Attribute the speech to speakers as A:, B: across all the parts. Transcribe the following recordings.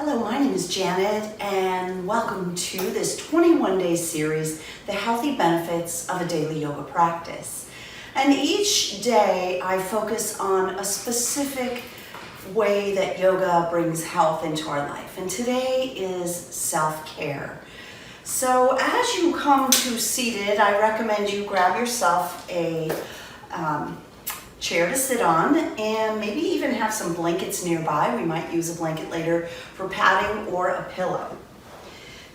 A: Hello, my name is Janet, and welcome to this 21-day series, The Healthy Benefits of a Daily Yoga Practice. And each day I focus on a specific way that yoga brings health into our life. And today is self-care. So as you come to seated, I recommend you grab yourself a chair to sit on, and maybe even have some blankets nearby. We might use a blanket later for padding or a pillow.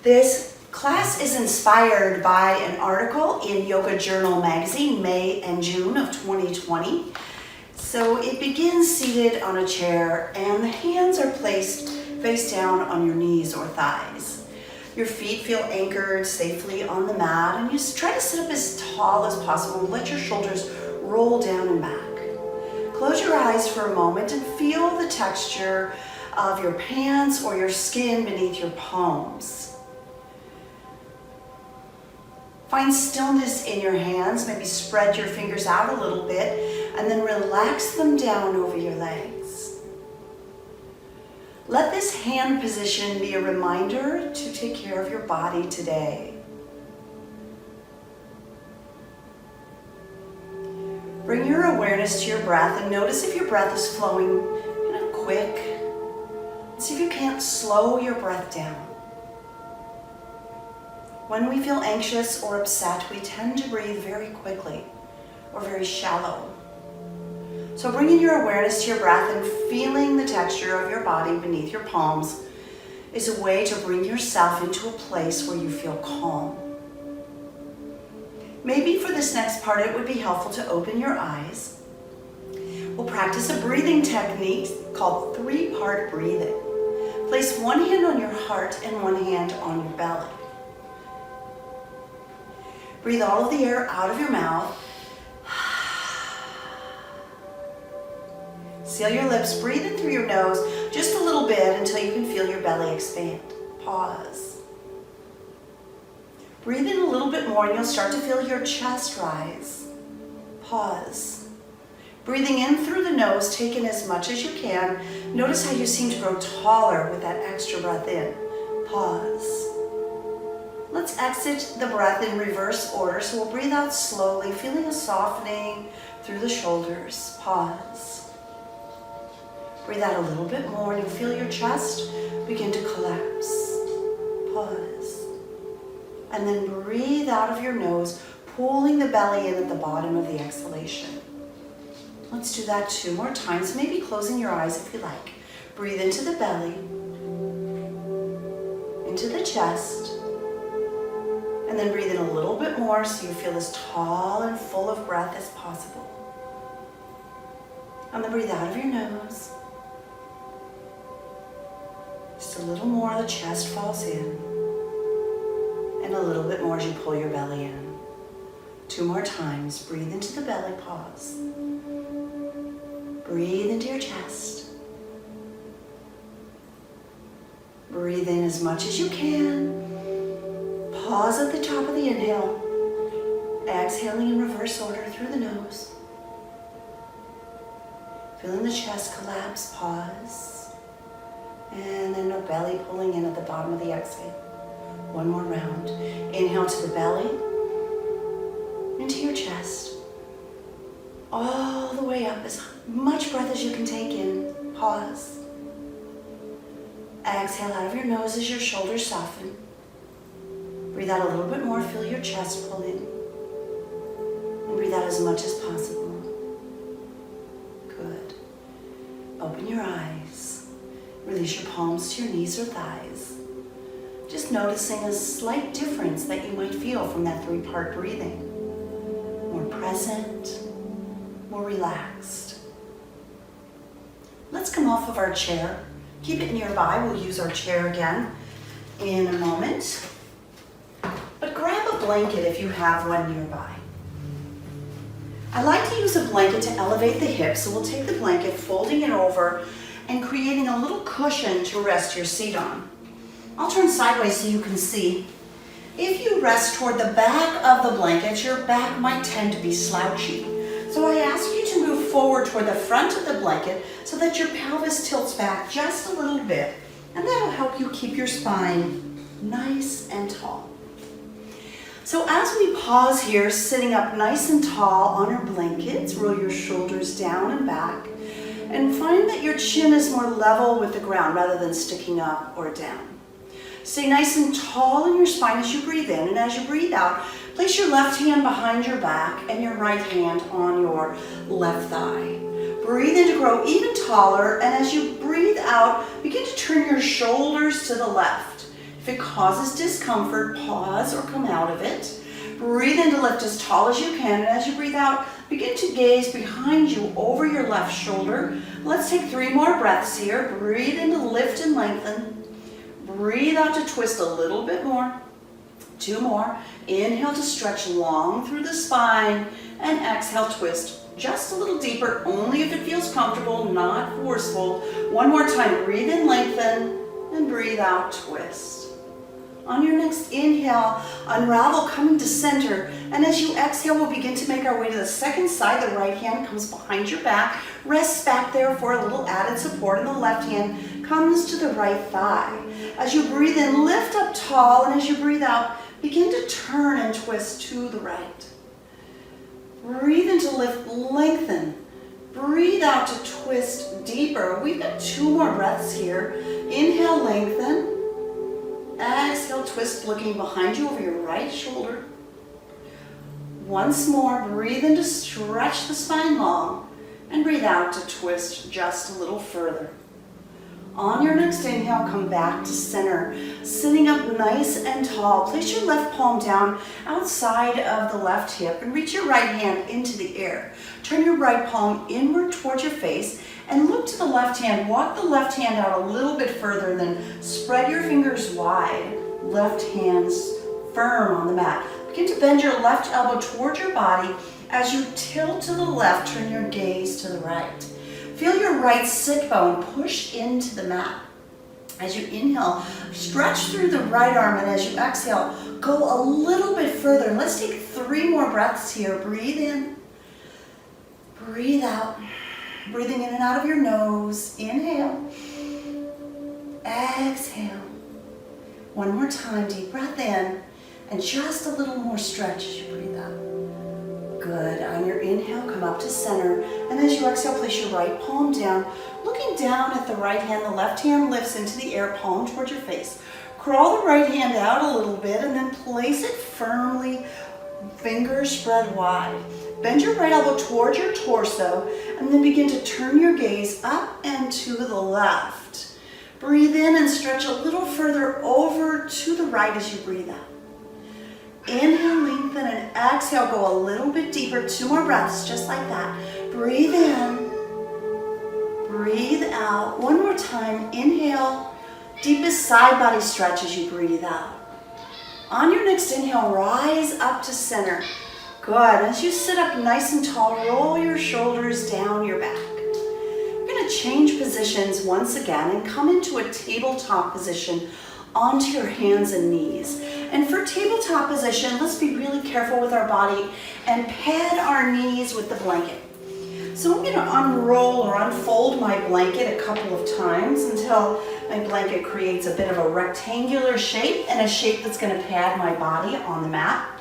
A: This class is inspired by an article in Yoga Journal magazine, May and June of 2020. So it begins seated on a chair, and the hands are placed face down on your knees or thighs. Your feet feel anchored safely on the mat, and you try to sit up as tall as possible and let your shoulders roll down and back. Close your eyes for a moment and feel the texture of your pants or your skin beneath your palms. Find stillness in your hands. Maybe spread your fingers out a little bit and then relax them down over your legs. Let this hand position be a reminder to take care of your body today. Bring your awareness to your breath and notice if your breath is flowing quick. See if you can't slow your breath down. When we feel anxious or upset, we tend to breathe very quickly or very shallow. So bringing your awareness to your breath and feeling the texture of your body beneath your palms is a way to bring yourself into a place where you feel calm. Maybe for this next part, it would be helpful to open your eyes. We'll practice a breathing technique called three-part breathing. Place one hand on your heart and one hand on your belly. Breathe all of the air out of your mouth. Seal your lips, breathe in through your nose just a little bit until you can feel your belly expand. Pause. Breathe in a little bit more and you'll start to feel your chest rise. Pause. Breathing in through the nose, take in as much as you can. Notice how you seem to grow taller with that extra breath in. Pause. Let's exit the breath in reverse order. So we'll breathe out slowly, feeling a softening through the shoulders. Pause. Breathe out a little bit more and you'll feel your chest begin to collapse. Pause. And then breathe out of your nose, pulling the belly in at the bottom of the exhalation. Let's do that 2 more times, maybe closing your eyes if you like. Breathe into the belly, into the chest, and then breathe in a little bit more so you feel as tall and full of breath as possible. And then breathe out of your nose. Just a little more, the chest falls in. And a little bit more as you pull your belly in. 2 more times. Breathe into the belly, pause. Breathe into your chest. Breathe in as much as you can. Pause at the top of the inhale. Exhaling in reverse order through the nose. Feeling the chest collapse, pause. And then the belly pulling in at the bottom of the exhale. 1 more round. Inhale to the belly, into your chest, all the way up, as much breath as you can take in. Pause. Exhale out of your nose as your shoulders soften. Breathe out a little bit more, feel your chest pull in. And breathe out as much as possible. Good. Open your eyes. Release your palms to your knees or thighs. Just noticing a slight difference that you might feel from that 3-part breathing. More present, more relaxed. Let's come off of our chair. Keep it nearby. We'll use our chair again in a moment. But grab a blanket if you have one nearby. I like to use a blanket to elevate the hips, so we'll take the blanket, folding it over, and creating a little cushion to rest your seat on. I'll turn sideways so you can see. If you rest toward the back of the blanket, your back might tend to be slouchy. So I ask you to move forward toward the front of the blanket so that your pelvis tilts back just a little bit And that'll help you keep your spine nice and tall. So as we pause here, sitting up nice and tall on our blankets, roll your shoulders down and back, and find that your chin is more level with the ground rather than sticking up or down. Stay nice and tall in your spine as you breathe in, and as you breathe out, place your left hand behind your back and your right hand on your left thigh. Breathe in to grow even taller, and as you breathe out, begin to turn your shoulders to the left. If it causes discomfort, pause or come out of it. Breathe in to lift as tall as you can, and as you breathe out, begin to gaze behind you over your left shoulder. Let's take 3 more breaths here. Breathe in to lift and lengthen. Breathe out to twist a little bit more. 2 more. Inhale to stretch long through the spine, and exhale, twist just a little deeper, only if it feels comfortable, not forceful. 1 more time. Breathe in, lengthen, and breathe out, twist. On your next inhale, unravel, coming to center. And as you exhale, we'll begin to make our way to the second side. The right hand comes behind your back. Rest back there for a little added support. And the left hand comes to the right thigh. As you breathe in, lift up tall. And as you breathe out, begin to turn and twist to the right. Breathe in to lift, lengthen. Breathe out to twist deeper. We've got 2 more breaths here. Inhale, lengthen. Exhale, twist, looking behind you over your right shoulder. Once more, breathe in to stretch the spine long, and breathe out to twist just a little further. On your next inhale, come back to center, sitting up nice and tall. Place your left palm down outside of the left hip and reach your right hand into the air. Turn your right palm inward towards your face and look to the left hand. Walk the left hand out a little bit further and then spread your fingers wide. Left hands firm on the mat. Begin to bend your left elbow towards your body. As you tilt to the left, turn your gaze to the right. Feel your right sit bone push into the mat. As you inhale, stretch through the right arm, and as you exhale, go a little bit further. Let's take 3 more breaths here. Breathe in, breathe out. Breathing in and out of your nose. Inhale, exhale. 1 more time, deep breath in, and just a little more stretch as you breathe out. Good. On your inhale, come up to center. And as you exhale, place your right palm down. Looking down at the right hand, the left hand lifts into the air, palm towards your face. Crawl the right hand out a little bit and then place it firmly, fingers spread wide. Bend your right elbow towards your torso and then begin to turn your gaze up and to the left. Breathe in and stretch a little further over to the right as you breathe out. Inhale, lengthen, and exhale, go a little bit deeper. 2 more breaths, just like that. Breathe in, breathe out. 1 more time. Inhale, deepest side body stretch as you breathe out. On your next inhale, rise up to center. Good. As you sit up nice and tall, roll your shoulders down your back. We're going to change positions once again and come into a tabletop position onto your hands and knees. And for tabletop position, let's be really careful with our body and pad our knees with the blanket. So I'm going to unroll or unfold my blanket a couple of times until my blanket creates a bit of a rectangular shape and a shape that's going to pad my body on the mat.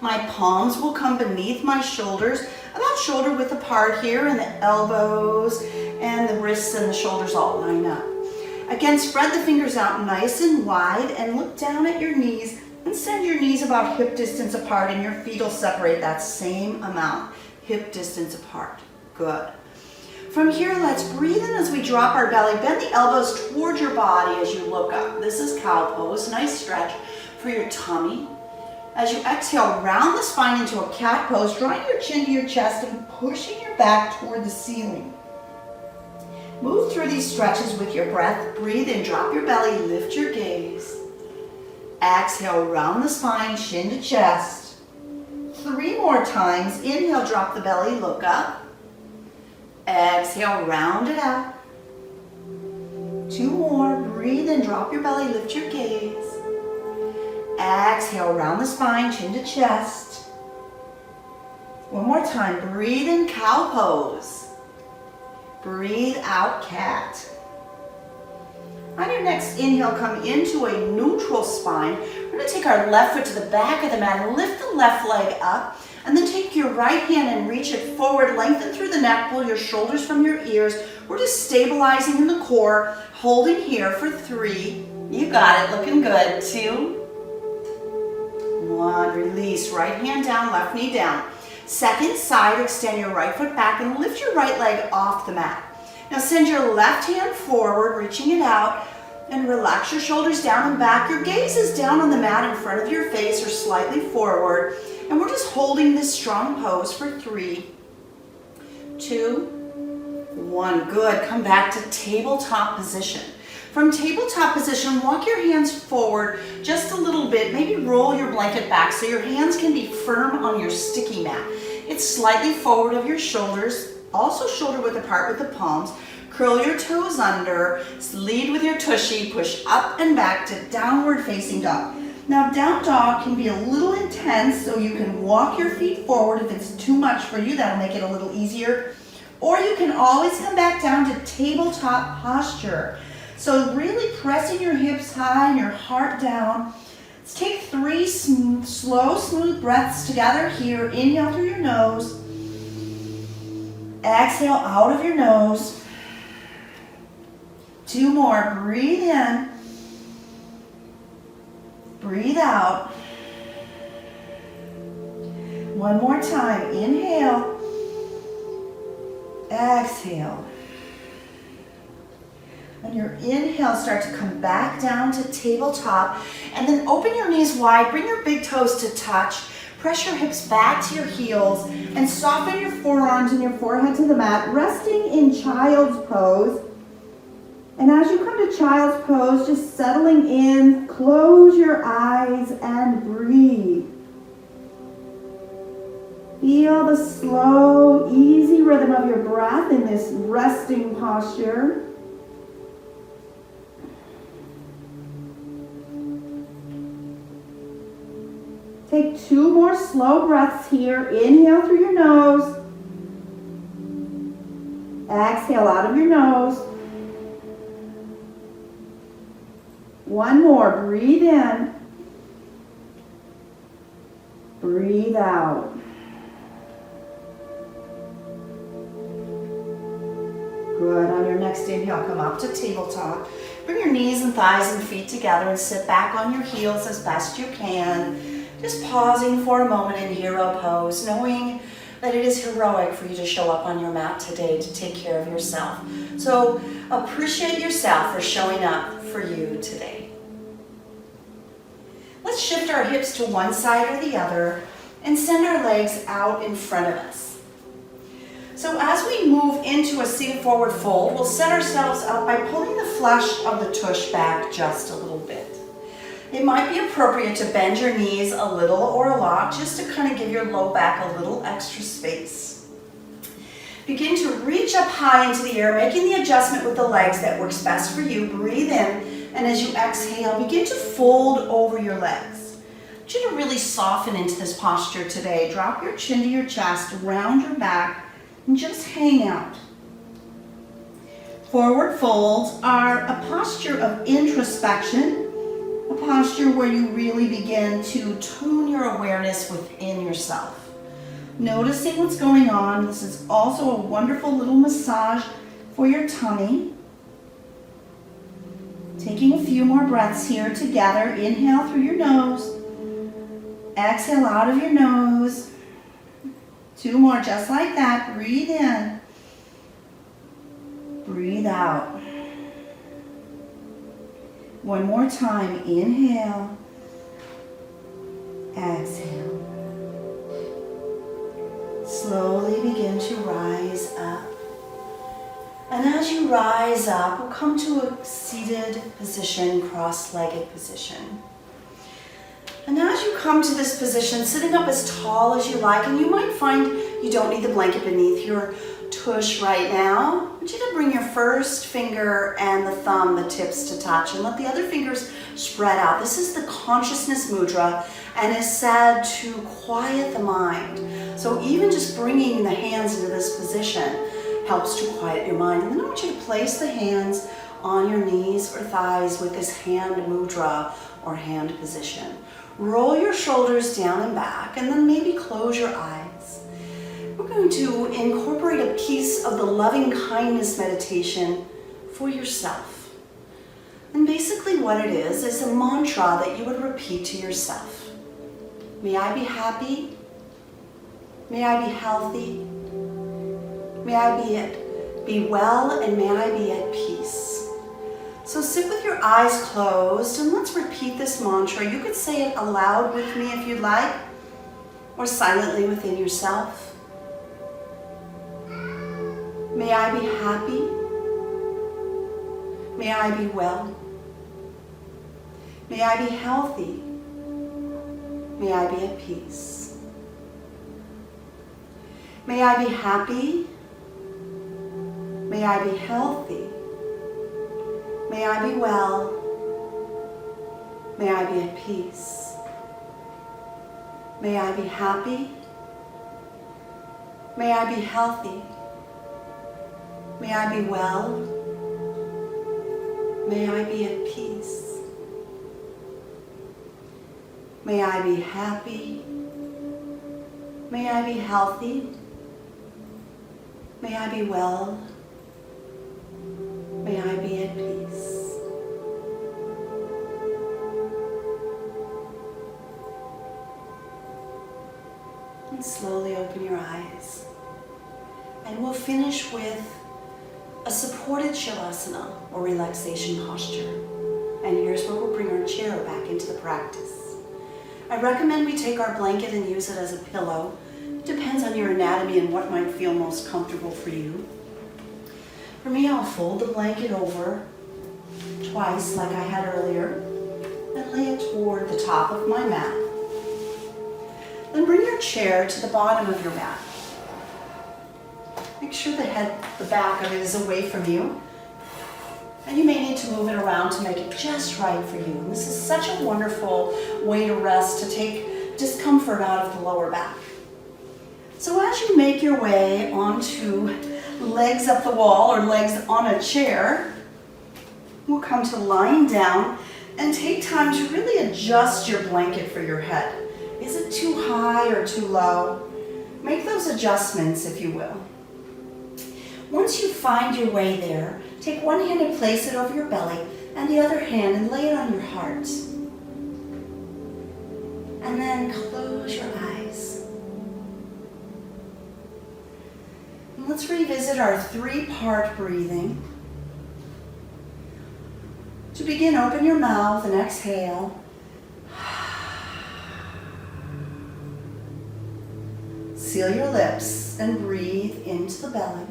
A: My palms will come beneath my shoulders, about shoulder width apart here, and the elbows and the wrists and the shoulders all line up. Again, spread the fingers out nice and wide and look down at your knees and send your knees about hip distance apart, and your feet will separate that same amount, hip distance apart. Good. From here, let's breathe in as we drop our belly. Bend the elbows towards your body as you look up. This is cow pose. Nice stretch for your tummy. As you exhale, round the spine into a cat pose, drawing your chin to your chest and pushing your back toward the ceiling. Move through these stretches with your breath. Breathe in, drop your belly, lift your gaze. Exhale, round the spine, chin to chest. 3 more times. Inhale, drop the belly, look up. Exhale, round it out. 2 more. Breathe in, drop your belly, lift your gaze. Exhale, round the spine, chin to chest. 1 more time. Breathe in, cow pose. Breathe out, cat. On your next inhale, come into a neutral spine. We're going to take our left foot to the back of the mat and lift the left leg up. And then take your right hand and reach it forward, lengthen through the neck, pull your shoulders from your ears. We're just stabilizing in the core, holding here for 3. You got it, looking good. 2, 1, release, right hand down, left knee down. Second side, extend your right foot back and lift your right leg off the mat. Now send your left hand forward, reaching it out, and relax your shoulders down and back. Your gaze is down on the mat in front of your face or slightly forward. And we're just holding this strong pose for 3, 2, 1. Good. Come back to tabletop position. From tabletop position, walk your hands forward just a little bit. Maybe roll your blanket back so your hands can be firm on your sticky mat. It's slightly forward of your shoulders, also shoulder width apart with the palms. Curl your toes under, lead with your tushy, push up and back to downward facing dog. Now down dog can be a little intense, so you can walk your feet forward if it's too much for you. That'll make it a little easier. Or you can always come back down to tabletop posture. So really pressing your hips high and your heart down. Let's take 3 slow, smooth breaths together here. Inhale through your nose. Exhale out of your nose. 2 more. Breathe in. Breathe out. 1 more time. Inhale. Exhale. On your inhale, start to come back down to tabletop. And then open your knees wide. Bring your big toes to touch. Press your hips back to your heels. And soften your forearms and your forehead to the mat. Resting in child's pose. And as you come to child's pose, just settling in, close your eyes and breathe. Feel the slow, easy rhythm of your breath in this resting posture. Take 2 more slow breaths here. Inhale through your nose. Exhale out of your nose. 1 more. Breathe in. Breathe out. Good. On your next inhale, come up to tabletop. Bring your knees and thighs and feet together and sit back on your heels as best you can. Just pausing for a moment in hero pose, knowing that it is heroic for you to show up on your mat today to take care of yourself. So appreciate yourself for showing up for you today. Let's shift our hips to one side or the other and send our legs out in front of us. So as we move into a seated forward fold, we'll set ourselves up by pulling the flesh of the tush back just a little bit. It might be appropriate to bend your knees a little or a lot just to kind of give your low back a little extra space. Begin to reach up high into the air, making the adjustment with the legs that works best for you. Breathe in, and as you exhale, begin to fold over your legs. I want you to really soften into this posture today. Drop your chin to your chest, round your back, and just hang out. Forward folds are a posture of introspection, a posture where you really begin to tune your awareness within yourself. Noticing what's going on. This is also a wonderful little massage for your tummy. Taking a few more breaths here together. Inhale through your nose. Exhale out of your nose. 2 more, just like that. Breathe in. Breathe out. 1 more time. Inhale. Exhale. Slowly begin to rise up. And as you rise up, we'll come to a seated position, cross-legged position. And as you come to this position, sitting up as tall as you like, and you might find you don't need the blanket beneath your tush right now, I want you to bring your first finger and the thumb, the tips, to touch, and let the other fingers spread out. This is the consciousness mudra, and is said to quiet the mind. So even just bringing the hands into this position helps to quiet your mind. And then I want you to place the hands on your knees or thighs with this hand mudra or hand position. Roll your shoulders down and back, and then maybe close your eyes. We're going to incorporate a piece of the loving kindness meditation for yourself. And basically what it is a mantra that you would repeat to yourself. May I be happy. May I be healthy. May I be well, and may I be at peace. So sit with your eyes closed and let's repeat this mantra. You could say it aloud with me if you'd like, or silently within yourself. May I be happy. May I be well. May I be healthy. May I be at peace. May I be happy. May I be healthy. May I be well. May I be at peace. May I be happy. May I be healthy. May I be well. May I be at peace. May I be happy. May I be healthy. May I be well. May I be at peace. And slowly open your eyes. And we'll finish with a supported Shavasana, or relaxation posture. And here's where we'll bring our chair back into the practice. I recommend we take our blanket and use it as a pillow. It depends on your anatomy and what might feel most comfortable for you. For me, I'll fold the blanket over twice like I had earlier and lay it toward the top of my mat. Then bring your chair to the bottom of your mat. Make sure the back of it is away from you. And you may need to move it around to make it just right for you. And this is such a wonderful way to rest, to take discomfort out of the lower back. So as you make your way onto legs up the wall or legs on a chair, we'll come to lying down and take time to really adjust your blanket for your head. Is it too high or too low? Make those adjustments, if you will. Once you find your way there, take one hand and place it over your belly, and the other hand and lay it on your heart. And then close your eyes. And let's revisit our 3-part breathing. To begin, open your mouth and exhale. Seal your lips and breathe into the belly.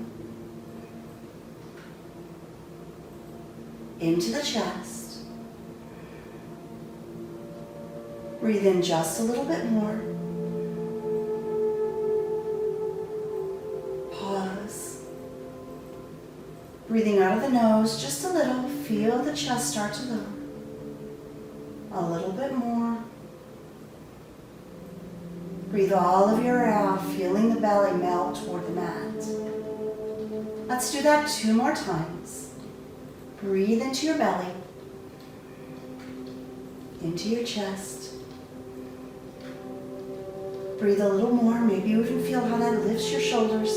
A: Into the chest. Breathe in just a little bit more. Pause. Breathing out of the nose just a little. Feel the chest start to lower. A little bit more. Breathe all of your air out, feeling the belly melt toward the mat. Let's do that 2 more times. Breathe into your belly, into your chest. Breathe a little more. Maybe you even feel how that lifts your shoulders.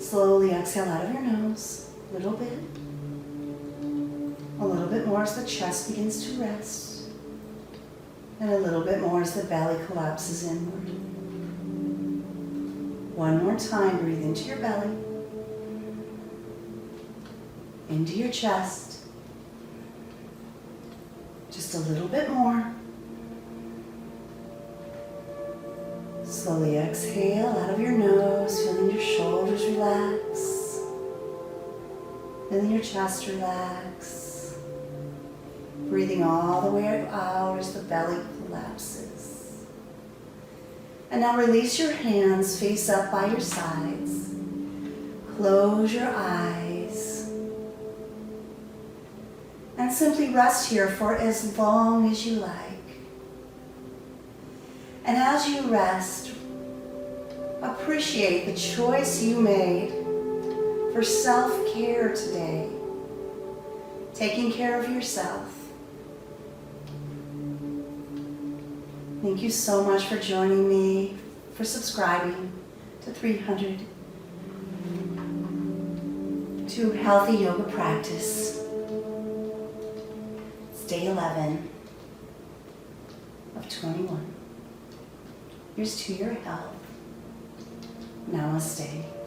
A: Slowly exhale out of your nose, a little bit. A little bit more as the chest begins to rest. And a little bit more as the belly collapses inward. One more time, breathe into your belly. Into your chest. Just a little bit more. Slowly exhale out of your nose, feeling your shoulders relax. Feeling your chest relax. Breathing all the way out as the belly collapses. And now release your hands, face up by your sides. Close your eyes. And simply rest here for as long as you like. And as you rest, appreciate the choice you made for self-care today. Taking care of yourself. Thank you so much for joining me, for subscribing to 300 to Healthy Yoga Practice. It's day 11 of 21. Here's to your health. Namaste.